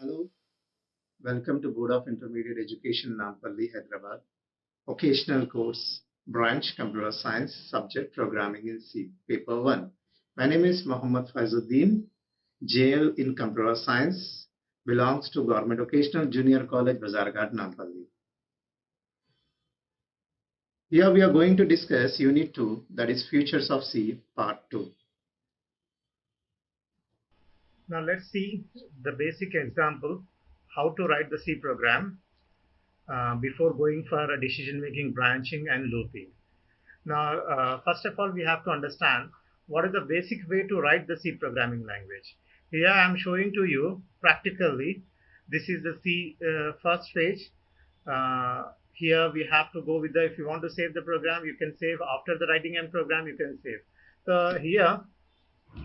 Hello, welcome to Board of Intermediate Education, Nampalli, Hyderabad. Occasional course, branch Computer Science, subject Programming in C, Paper 1. My name is Mohammad Faizuddin, JL in Computer Science, belongs to Government Occasional Junior College, Bazarghat, Nampalli. Here we are going to discuss Unit 2, that is Futures of C, Part 2. Now let's see the basic example how to write the C program before going for a decision making, branching and looping. Now first of all we have to understand what is the basic way to write the C programming language. Here I am showing to you practically. This is the C first page. Here we have to go with the, if you want to save the program you can save, after the writing and program you can save. So here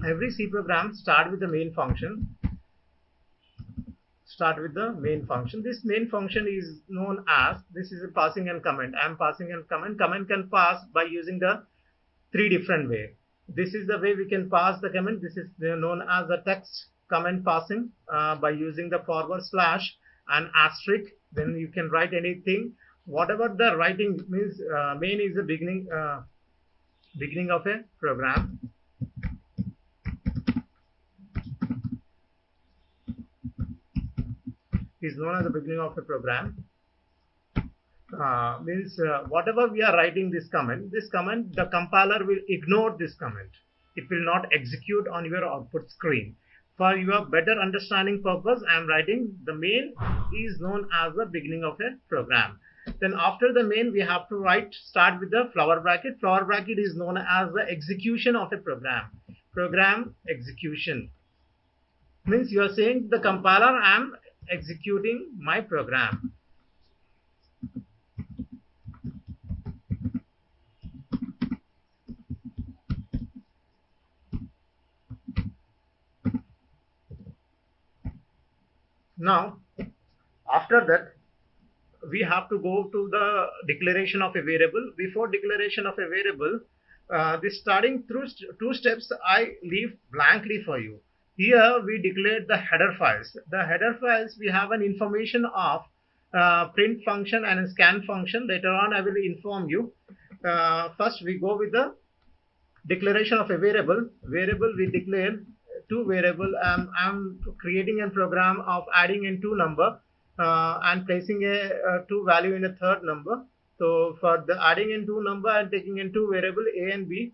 every C program start with the main function. This main function is known as, this is a passing and comment. I am passing and comment. Comment can pass by using the three different way. This is the way we can pass the comment. This is known as the text comment passing by using the forward slash and asterisk. Then you can write anything. Whatever the writing means, main is the beginning of a program. Is known as the beginning of a program. Means whatever we are writing this comment, the compiler will ignore this comment. It will not execute on your output screen. For your better understanding purpose, I am writing the main is known as the beginning of a program. Then after the main we have to start with the flower bracket. Flower bracket is known as the execution of a program. Program execution means you are saying the compiler, I am executing my program. Now after that we have to go to the declaration of a variable. Before declaration of a variable, this starting through two steps I leave blankly for you. Here we declared the header files. The header files we have an information of print function and a scan function. Later on I will inform you. First we go with the declaration of a variable. Variable we declare two variable. I'm creating a program of adding in two number and placing a two value in a third number. So for the adding in two number and taking in two variable a and b,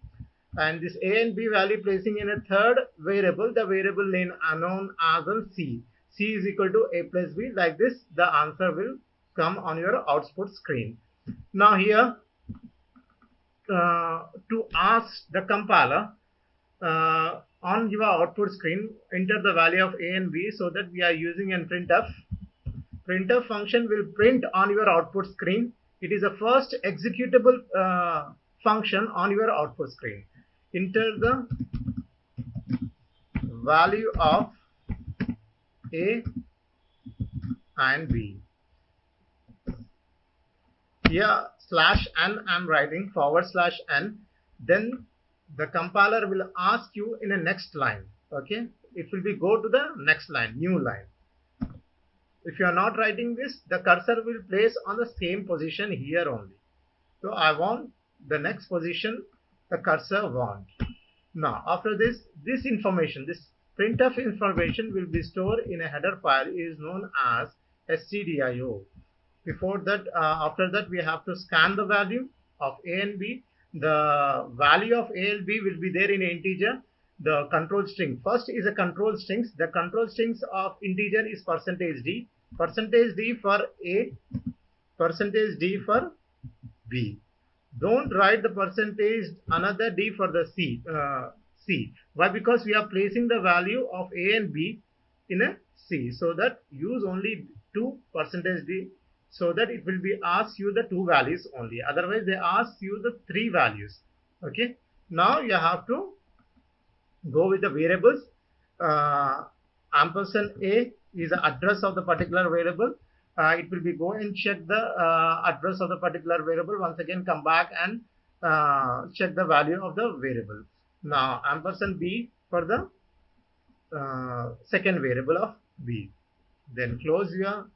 and this a and b value placing in a third variable, the variable name known as c. C is equal to a plus b. Like this the answer will come on your output screen. Now here to ask the compiler on your output screen enter the value of a and b, so that we are using a printf. Printf function will print on your output screen. It is the first executable function on your output screen. Enter the value of a and b. Here slash n I'm writing, forward slash n. Then the compiler will ask you in a next line. Okay, it will be go to the next line, new line. If you are not writing this, the cursor will place on the same position here only. So I want the next position the cursor want. Now after this information, this printf information will be stored in a header file is known as stdio. Before that, after that we have to scan the value of a and b. The value of a and b will be there in integer. The control string first is a control strings. The control strings of integer is %d. %d for a, %d for b. Don't write the percentage another d for the c. Why? Because we are placing the value of a and b in a c, so that use only 2 %d, so that it will be ask you the two values only. Otherwise they ask you the three values. Okay, now you have to go with the variables. Ampersand a is the address of the particular variable. It will be go and check the address of the particular variable. Once again come back and check the value of the variable. Now ampersand b for the second variable of b. then close your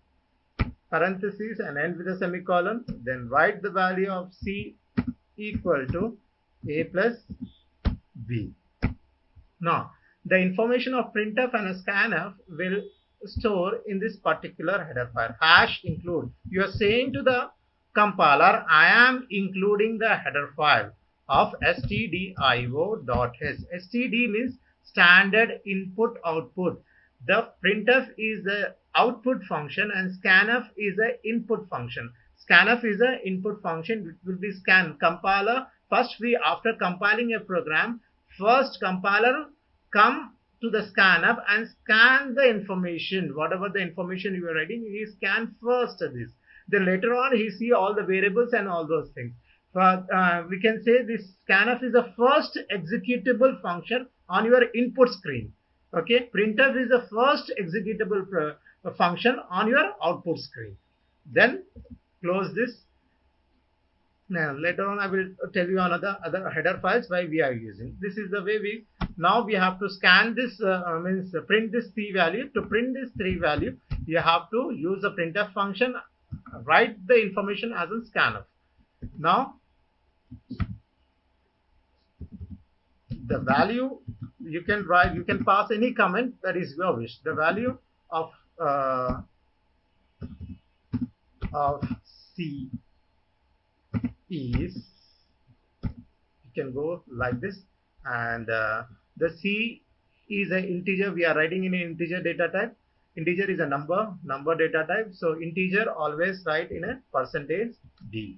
parentheses and end with a semicolon, then write the value of C equal to A plus B. Now, the information of printf and scanf will store in this particular header file. Hash include. You are saying to the compiler, I am including the header file of stdio.h. std means standard input output. The printf is the output function and scanf is the input function. Scanf is the input function which will be scan. Compiler, after compiling a program, first compiler come to the scanf and scan the information. Whatever the information you are writing, he scan first this. Then later on he see all the variables and all those things. We can say this scanf is the first executable function on your input screen. Okay, printf is the first executable function on your output screen. Then close this. Now later on I will tell you another other header files why we are using. This is the way we now we have to scan this means print this C value. To print this 3 value, you have to use the printf function, write the information as a scanf. Now the value you can write, you can pass any comment that is your wish. The value of C is, you can go like this, and the C is an integer. We are writing in an integer data type. Integer is a number data type, so integer always write in a %d.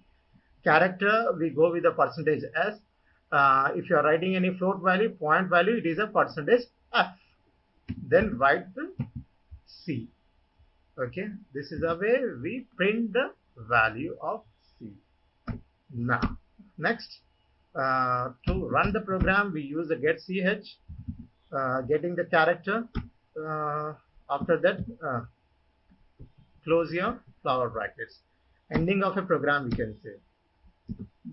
Character we go with the %s. If you are writing any float value, point value, it is a %f. Then write the C. Okay, this is the way we print the value of C. Now next, to run the program we use the get ch, getting the character. After that, close your flower brackets. Ending of a program we can say.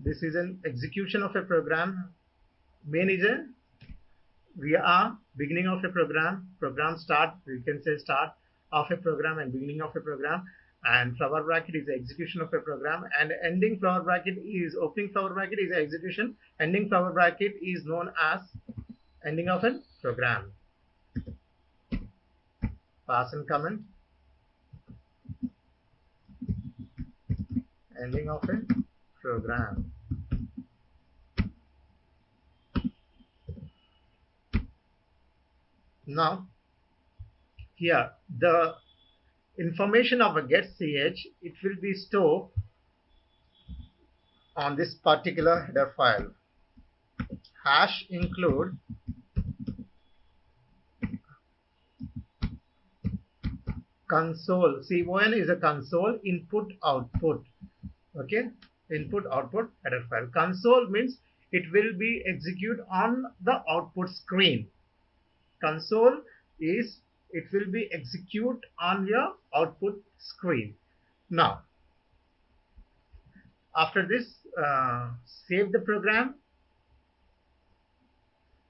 This is an execution of a program. Main is a we are beginning of a program. Program start, we can say start of a program and beginning of a program. And flower bracket is the execution of a program, and ending flower bracket is opening flower bracket is the execution. Ending flower bracket is known as ending of a program. Pass and comment. Ending of a program. Now here the information of a get ch, it will be stored on this particular header file. Hash include console. Con is a console input output. Okay, input output header file. Console means it will be executed on the output screen. Console is it will be execute on your output screen. Now after this, save the program.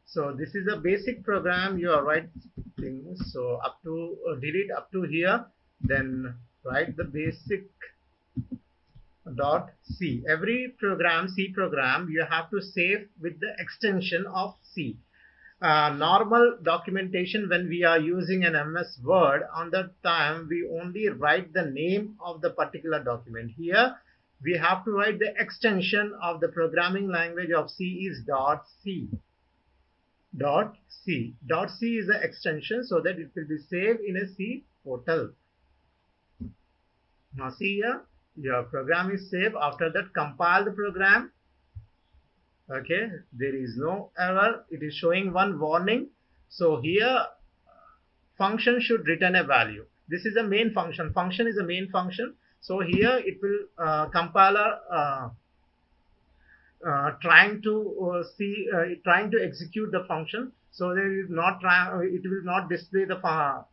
So this is a basic program you are writing. So up to delete up to here, then write the basic dot C. Every program, C program, you have to save with the extension of C. Normal documentation, when we are using an MS Word, on that time we only write the name of the particular document. Here we have to write the extension of the programming language of C is dot C. Dot C. Dot C is the extension so that it will be saved in a C portal. Now see here, your program is saved. After that, compile the program. Okay, there is no error. It is showing one warning. So here function should return a value. This is a main function. Function is a main function. So here it will compiler trying to execute the function. So it will not display the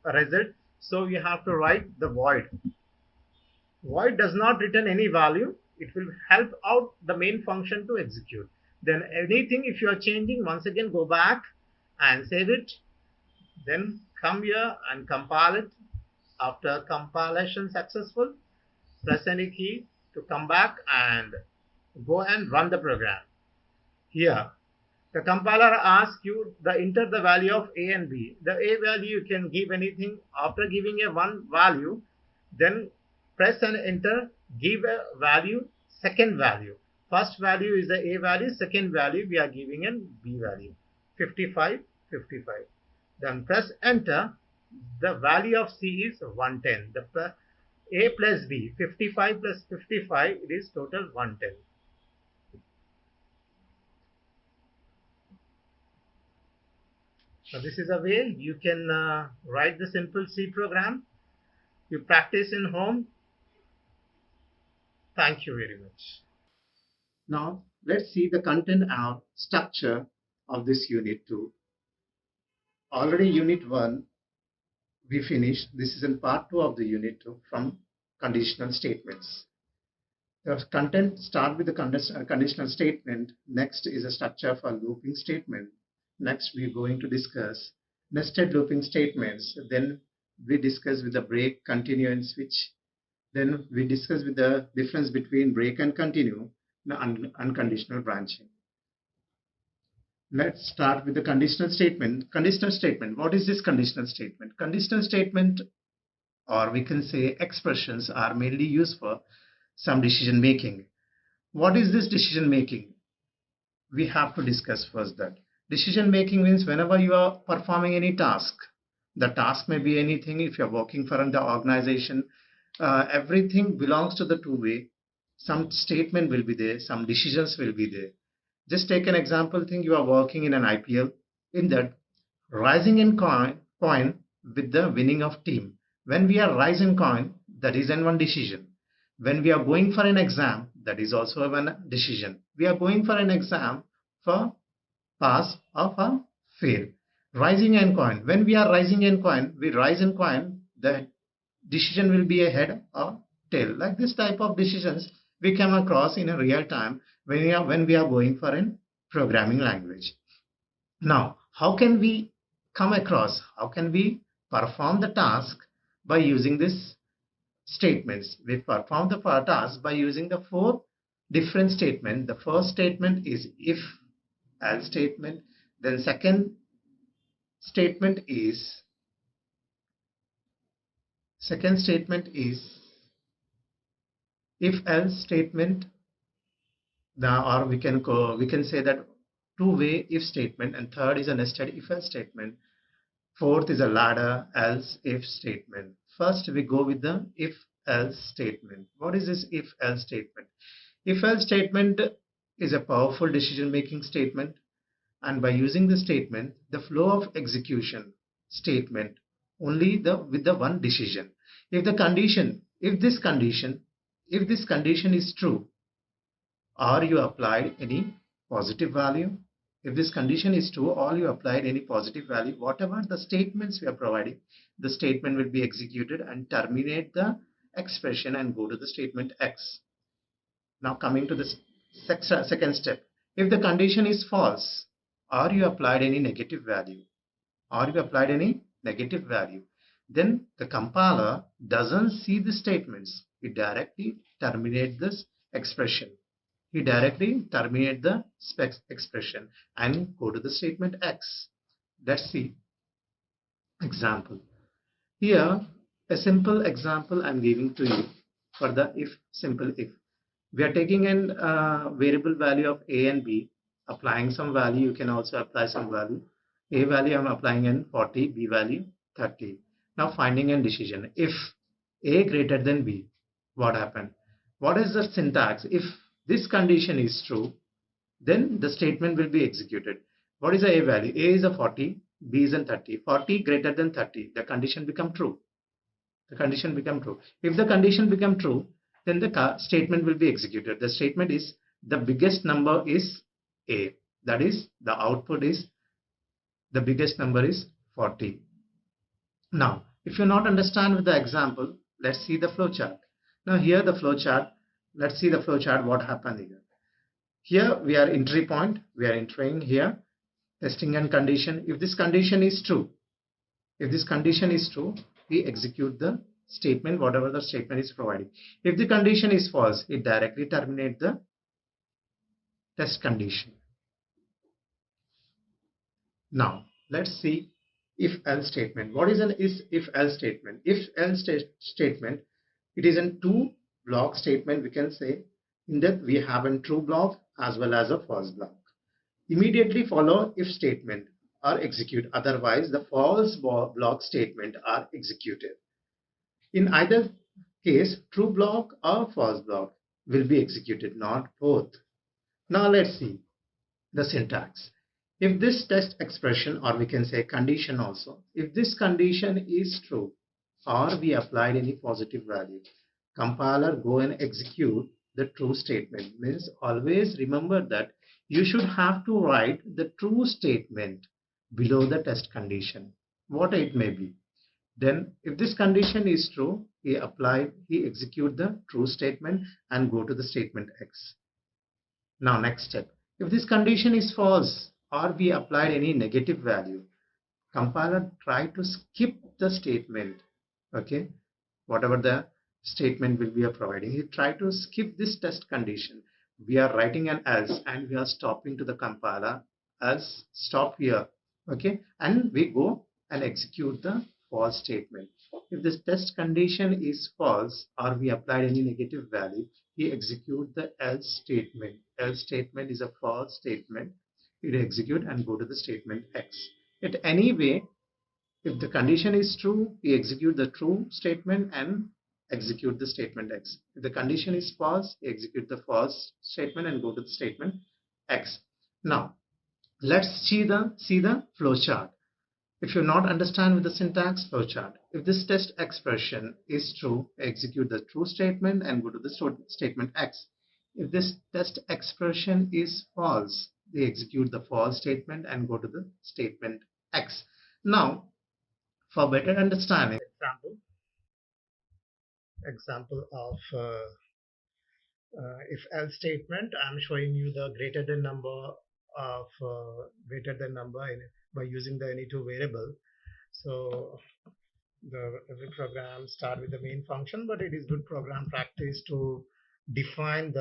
result. So we have to write the void. Void does not return any value. It will help out the main function to execute. Then anything, if you are changing, once again go back and save it. Then come here and compile it. After compilation successful, press any key to come back and go and run the program. Here, the compiler asks you to enter the value of A and B. The A value you can give anything. After giving a one value, then press and enter, give a value, second value. First value is the A value, second value we are giving an B value, 55, 55. Then press enter, the value of C is 110. The A plus B, 55 plus 55, it is total 110. So this is a way you can write the simple C program. You practice in home. Thank you very much. Now, let's see the content and structure of this Unit 2. Already Unit 1 we finished. This is in part 2 of the Unit 2 from conditional statements. The content start with the conditional statement. Next is a structure for looping statement. Next, we're going to discuss nested looping statements. Then we discuss with the break, continue, and switch. Then we discuss with the difference between break and continue, and unconditional branching. Let's start with the conditional statement. Conditional statement. What is this conditional statement? Conditional statement, or we can say expressions, are mainly used for some decision making. What is this decision making? We have to discuss first that. Decision making means whenever you are performing any task, the task may be anything. If you're working for an organization, everything belongs to the two-way. Some statement will be there, some decisions will be there. Just take an example, think you are working in an IPL. In that, rising in coin with the winning of team. When we are rising coin, that is in one decision. When we are going for an exam, that is also one decision. We are going for an exam for pass or for fail. Rising in coin. When we are rising in coin, we rise in coin, the decision will be a head or tail. Like this type of decisions we come across in a real time when we are going for a programming language. Now, how can we come across, how can we perform the task by using this statements? We perform the task by using the 4 different statements. The first statement is if else statement. Then second statement is if else statement. Or we can say that two-way if statement, and third is a nested if else statement. Fourth is a ladder else if statement. First we go with the if else statement. What is this if else statement? If else statement is a powerful decision making statement, and by using the statement, the flow of execution statement only with the one decision. If this condition is true, or you applied any positive value. If this condition is true, or you applied any positive value, whatever the statements we are providing, the statement will be executed and terminate the expression and go to the statement X. Now coming to the second step. If the condition is false, or you applied any negative value, then the compiler doesn't see the statements. It directly terminates this expression. He directly terminate the expression and go to the statement X. Let's see example. Here, a simple example I'm giving to you for the simple if. We are taking an variable value of A and B, applying some value. You can also apply some value. A value I'm applying in 40, B value 30. Now finding a decision. If A greater than B, what happened? What is the syntax? If this condition is true, then the statement will be executed. What is the A value? A is a 40, B is a 30. 40 greater than 30, the condition become true. If the condition become true, then the statement will be executed. The statement is the biggest number is A. That is, the output is the biggest number is 40. Now, if you not understand with the example, let's see the flowchart. Now here the flowchart. Let's see the flowchart. What happened here? Here we are entry point. We are entering here testing and condition. If this condition is true, we execute the statement, whatever the statement is providing. If the condition is false, it directly terminates the test condition. Now let's see if else statement. What is an if else statement? If else statement, it is a two block statement. We can say in that we have a true block as well as a false block. Immediately follow if statement or execute, otherwise the false block statement are executed. In either case, true block or false block will be executed, not both. Now let's see the syntax. If this test expression, or we can say condition also, if this condition is true or we applied any positive value, compiler go and execute the true statement. Means always remember that you should have to write the true statement below the test condition, what it may be. Then if this condition is true, he execute the true statement and go to the statement X. Now next step, if this condition is false or we applied any negative value, compiler try to skip the statement, okay, whatever the statement will be providing, he try to skip this test condition. We are writing an else and we are stopping to the compiler else stop here, okay, and we go and execute the false statement. If this test condition is false or we applied any negative value, he execute the else statement. Else statement is a false statement. It execute and go to the statement X. At any way, if the condition is true, we execute the true statement and execute the statement X. If the condition is false, we execute the false statement and go to the statement X. Now, let's see the flow chart. If you not understand with the syntax, flow chart. If this test expression is true, execute the true statement and go to the statement X. If this test expression is false, they execute the false statement and go to the statement X. Now, for better understanding, example of if else statement, I'm showing you the greater than number by using the any two variable. So every program start with the main function, but it is good program practice to define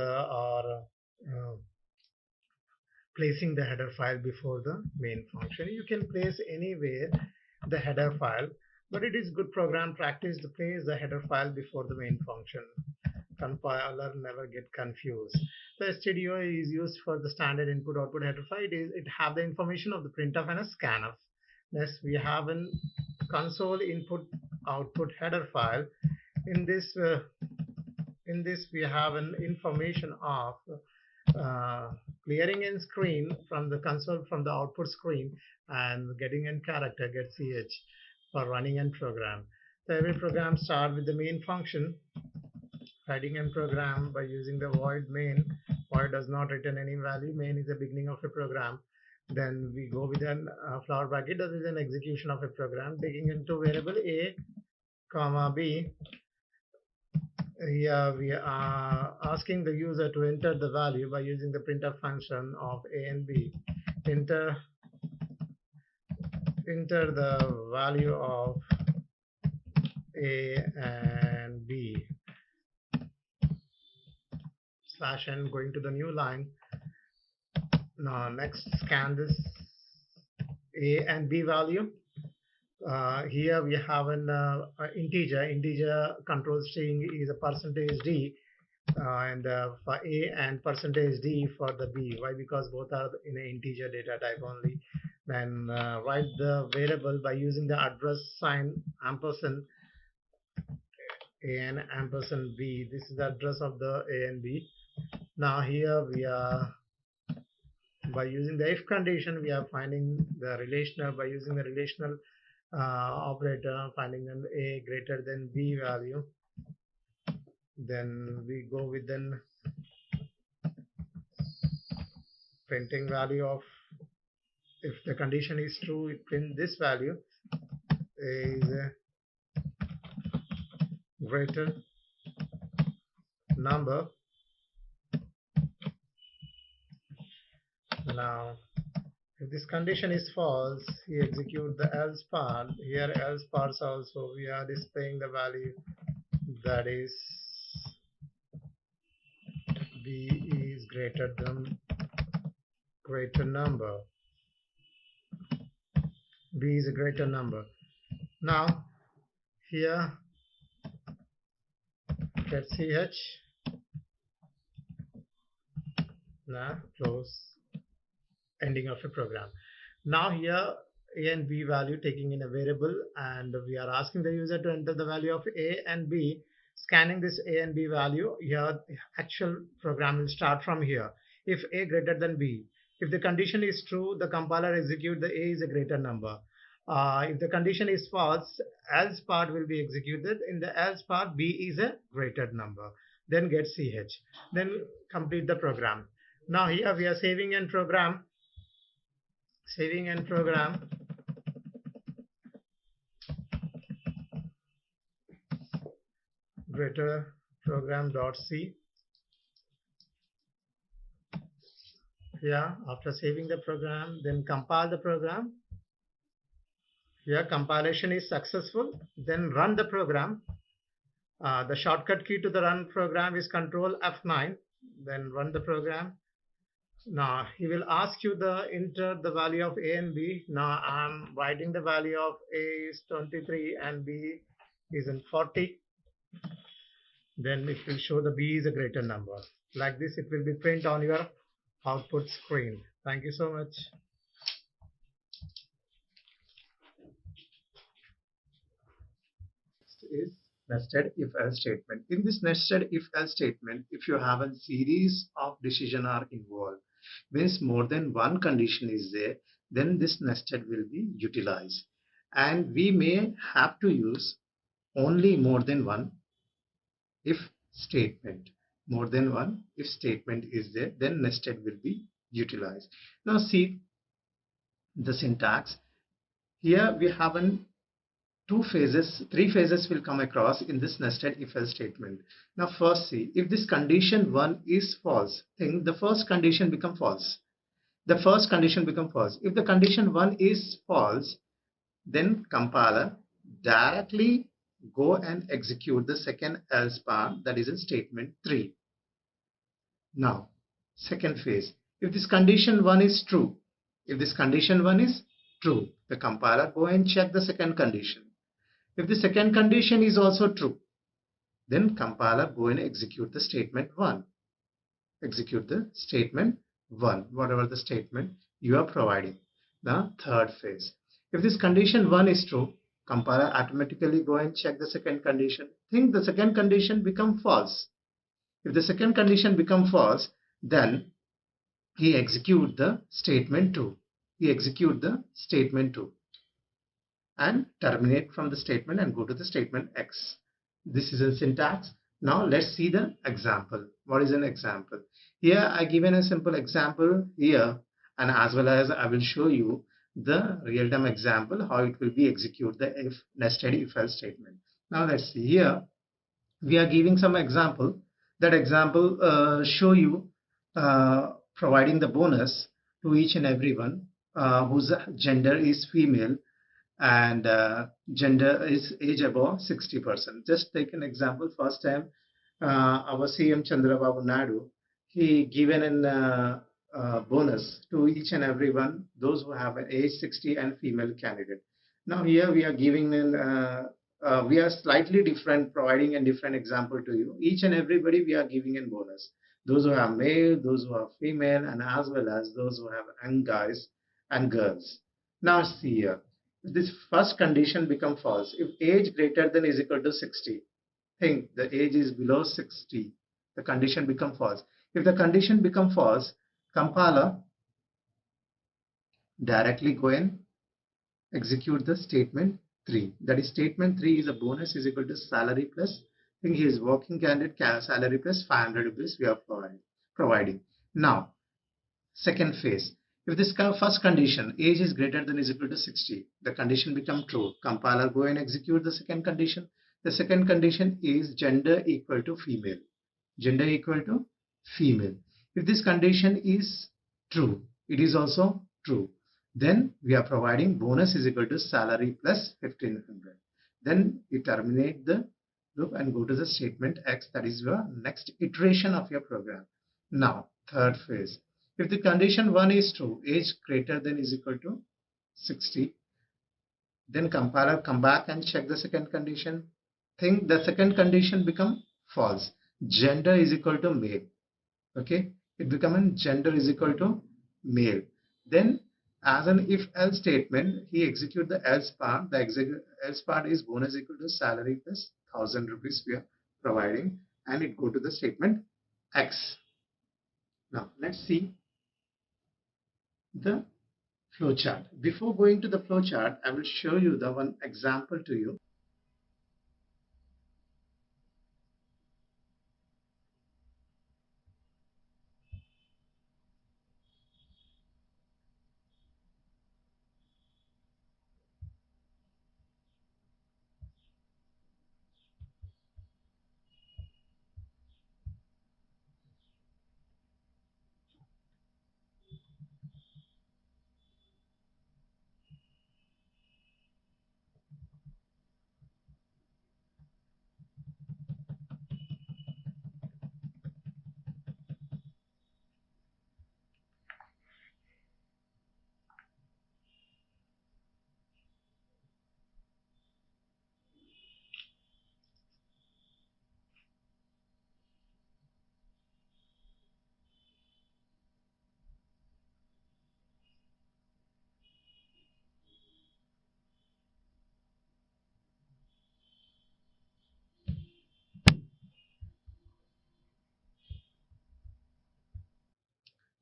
placing the header file before the main function. You can place anywhere the header file, but it is good program practice to place the header file before the main function. Compiler never get confused. The stdio is used for the standard input output header file. It have the information of the printf and a scanf. Next we have an console input output header file. In this we have an information of clearing in screen from the console, from the output screen, and getting in character get ch for running and program. So every program start with the main function. Writing and program by using the void main. Void does not return any value. Main is the beginning of a program. Then we go with an flower bracket. That is an execution of a program taking into variable a, comma b. Here we are asking the user to enter the value by using the printf function of a and b. Enter the value of a and b. Slash n going to the new line. Now next scan this a and b value. Here we have an integer control string is a %d and for a and %d for the b. Why? Because both are in an integer data type only. Then write the variable by using the address sign ampersand a and ampersand b. This is the address of the a and b. Now here we are, by using the if condition, we are finding the relational, by using the relational operator, finding an a greater than b value. Then we go with then printing value of, if the condition is true, it print this value is greater number. Now If this condition is false, he execute the else part. Here else parts also we are displaying the value, that is b is greater number. B is a greater number. Now here get ch. Now close, ending of a program. Now here a and b value taking in a variable, and we are asking the user to enter the value of a and b. Scanning this a and b value, here the actual program will start from here. If a greater than b, if the condition is true, the compiler execute the a is a greater number. If the condition is false, else part will be executed. In the else part, b is a greater number. Then get ch. Then complete the program. Now here we are saving and program. Saving and program. Greater program.c. Here after saving the program, then compile the program. Here compilation is successful. Then run the program. The shortcut key to the run program is Control F9. Then run the program. Now he will ask you to enter the value of a and b. Now I'm writing the value of a is 23 and b is in 40. Then it will show the b is a greater number. Like this it will be print on your output screen. Thank you so much. Is nested if-else statement. In this nested if-else statement, if you have a series of decisions are involved, means more than one condition is there, then this nested will be utilized. And we may have to use only more than one if statement. More than one if statement is there, then nested will be utilized. Now see the syntax. Here we have three phases will come across in this nested if-else statement. Now first see, if this condition 1 is false, think the first condition become false. The first condition become false. If the condition 1 is false, then compiler directly go and execute the second else part, that is in statement 3. Now second phase, if this condition 1 is true, if this condition 1 is true, the compiler go and check the second condition. If the second condition is also true, then compiler go and execute the statement 1. Execute the statement 1, whatever the statement you are providing. The third phase, if this condition 1 is true, compiler automatically go and check the second condition. Think the second condition become false. If the second condition become false, then he execute the statement 2. He execute the statement 2. And terminate from the statement and go to the statement X. This is a syntax. Now let's see the example. What is an example? Here I given a simple example here, and as well as I will show you the real-time example how it will be execute the nested if-else statement. Now let's see. Here we are giving some example. That example show you providing the bonus to each and everyone whose gender is female and gender is age above 60%. Just take an example. First time our CM Chandrababu Naidu, he given an bonus to each and everyone those who have an age 60 and female candidate. Now here we are giving we are slightly different, providing a different example to you. Each and everybody we are giving a bonus. Those who have male, those who have female, and as well as those who have young guys and girls. Now see here. This first condition become false. If age greater than is equal to 60, think the age is below 60, the condition become false. If the condition become false, compiler directly go and execute the statement 3. That is statement 3 is a bonus is equal to salary plus, think he is working candidate, salary plus 500 rupees we are providing. Now second phase. If this first condition, age is greater than is equal to 60, the condition become true. Compiler go and execute the second condition. The second condition is gender equal to female. Gender equal to female. If this condition is true, it is also true. Then we are providing bonus is equal to salary plus 1500. Then you terminate the loop and go to the statement X, that is your next iteration of your program. Now, third phase. If the condition 1 is true, age greater than is equal to 60, then compiler come back and check the second condition. Think the second condition become false. Gender is equal to male. Okay, it become gender is equal to male. Then as an if else statement, he execute the else part. The else part is bonus equal to salary plus 1000 rupees we are providing, and it go to the statement X. Now let's see the flowchart. Before going to the flowchart, I will show you the one example to you.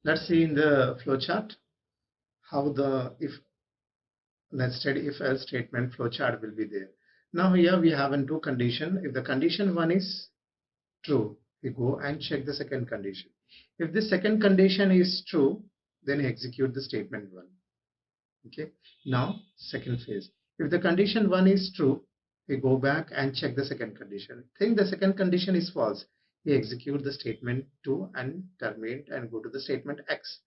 Let's see in the flowchart how the if nested if else statement flowchart will be there. Now here we have in two condition. If the condition 1 is true, we go and check the second condition. If the second condition is true, then execute the statement 1. Okay. Now second phase. If the condition 1 is true, we go back and check the second condition. Think the second condition is false. We execute the statement 2 and terminate and go to the statement X.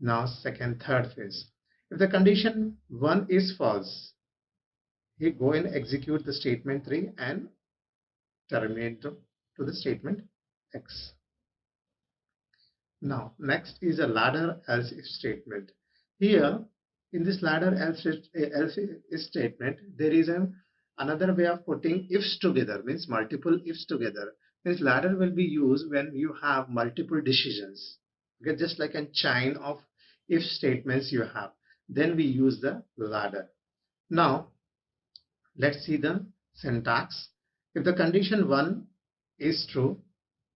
Now third phase. If the condition 1 is false, we go and execute the statement 3 and terminate to the statement X. Now next is a ladder else if statement. Here in this ladder else if statement, there is another way of putting ifs together, means multiple ifs together. This ladder will be used when you have multiple decisions. Okay, just like a chain of if statements you have, then we use the ladder. Now let's see the syntax. If the condition 1 is true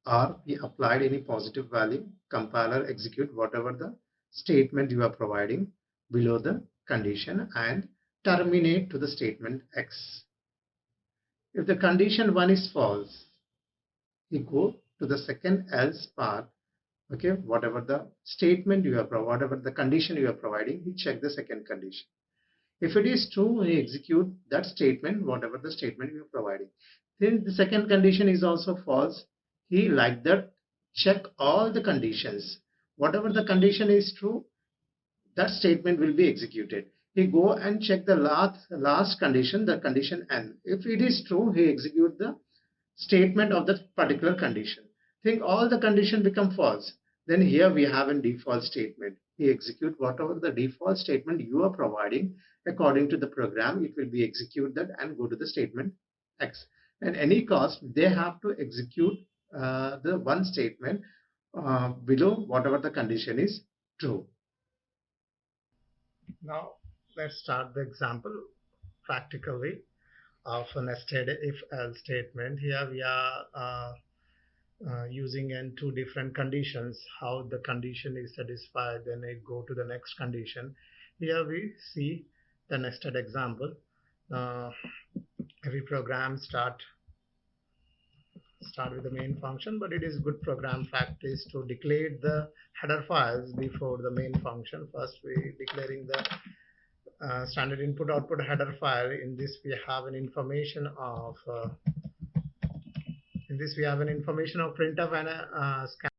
or we applied any positive value, compiler execute whatever the statement you are providing below the condition and terminate to the statement X. If the condition 1 is false, we go to the second else part. Okay, whatever the statement you are whatever the condition you are providing, we check the second condition. If it is true, we execute that statement, whatever the statement you are providing. Then the second condition is also false. He like that check all the conditions. Whatever the condition is true, that statement will be executed. He go and check the last condition, the condition N. If it is true, he execute the statement of that particular condition. Think all the condition become false. Then here we have a default statement. He execute whatever the default statement you are providing according to the program. It will be execute that and go to the statement X. At any cost, they have to execute the one statement below whatever the condition is true. Now let's start the example practically of a nested if else statement. Here we are using in two different conditions. How the condition is satisfied, then it go to the next condition. Here we see the nested example. Every program start with the main function, but it is good program practice to declare the header files before the main function. First we declaring the standard input output header file. In this we have an information of printf and a scan